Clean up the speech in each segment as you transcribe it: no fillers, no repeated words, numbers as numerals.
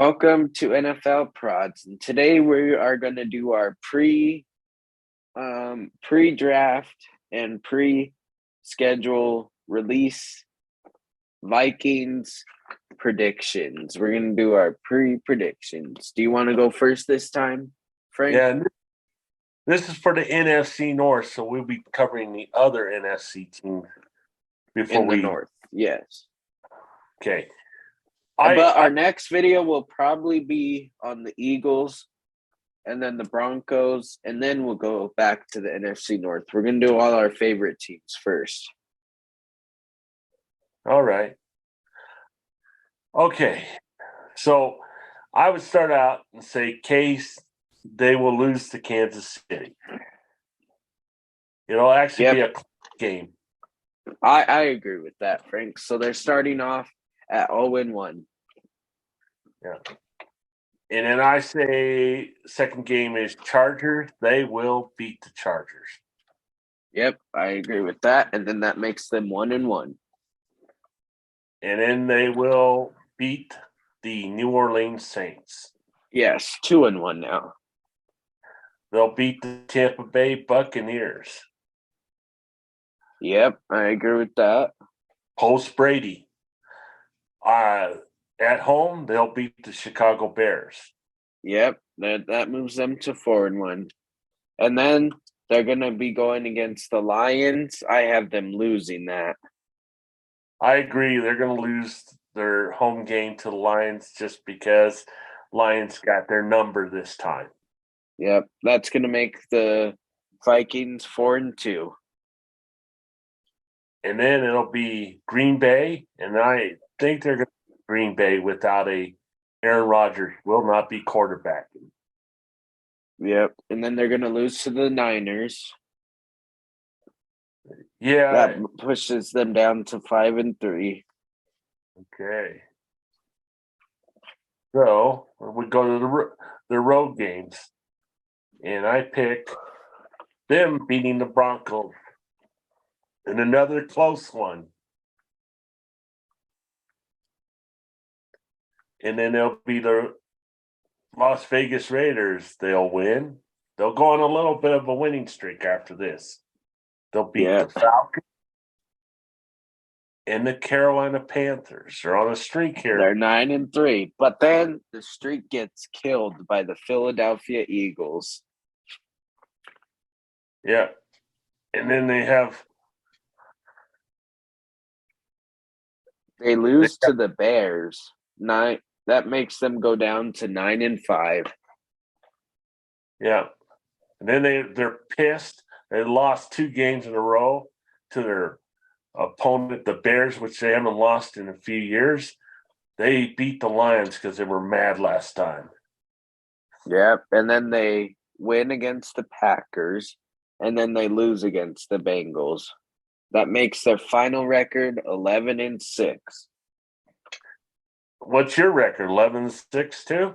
Welcome to NFL Prods, and today we are going to do our pre-draft and pre-schedule release Vikings predictions. We're going to do our pre-predictions. Do you want to go first this time, Frank? Yeah, and this is for the NFC North, so we'll be covering the other NFC team before In the North, yes. Okay. But our next video will probably be on the Eagles and then the Broncos, and then we'll go back to the NFC North. We're going to do all our favorite teams first. All right. Okay. So I would start out and say Case, they will lose to Kansas City. It'll actually be a close game. I agree with that, Frank. So they're starting off at 0-1. Yeah. And then I say second game is Chargers. They will beat the Chargers. Yep, I agree with that. And then that makes them 1-1. And then they will beat the New Orleans Saints. Yes, 2-1 now. They'll beat the Tampa Bay Buccaneers. Yep, I agree with that. Post Brady. At home, they'll beat the Chicago Bears. Yep, that moves them to 4-1. And then they're going to be going against the Lions. I have them losing that. I agree. They're going to lose their home game to the Lions just because Lions got their number this time. Yep, that's going to make the Vikings 4-2. And then it'll be Green Bay, and I think they're going to be Green Bay without Aaron Rodgers will not be quarterbacking. Yep, and then they're going to lose to the Niners. Yeah. That pushes them down to 5-3. Okay. So we go to the road games, and I pick them beating the Broncos in another close one. And then they'll be the Las Vegas Raiders. They'll win. They'll go on a little bit of a winning streak after this. They'll beat the Falcons and the Carolina Panthers. They're on a streak here. They're 9-3, but then the streak gets killed by the Philadelphia Eagles. Yeah. And then they lose to the Bears. That makes them go down to 9-5. Yeah. And then they're pissed. They lost 2 games in a row to their opponent, the Bears, which they haven't lost in a few years. They beat the Lions because they were mad last time. Yep. And then they win against the Packers, and then they lose against the Bengals. That makes their final record 11-6. What's your record? 11-6 too?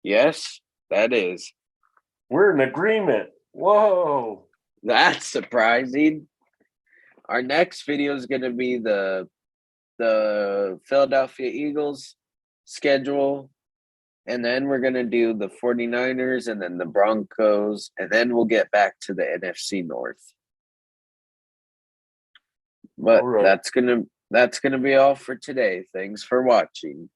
Yes, that is. We're in agreement. Whoa. That's surprising. Our next video is going to be the Philadelphia Eagles schedule, and then we're going to do the 49ers and then the Broncos, and then we'll get back to the NFC North. But that's gonna be all for today. Thanks for watching.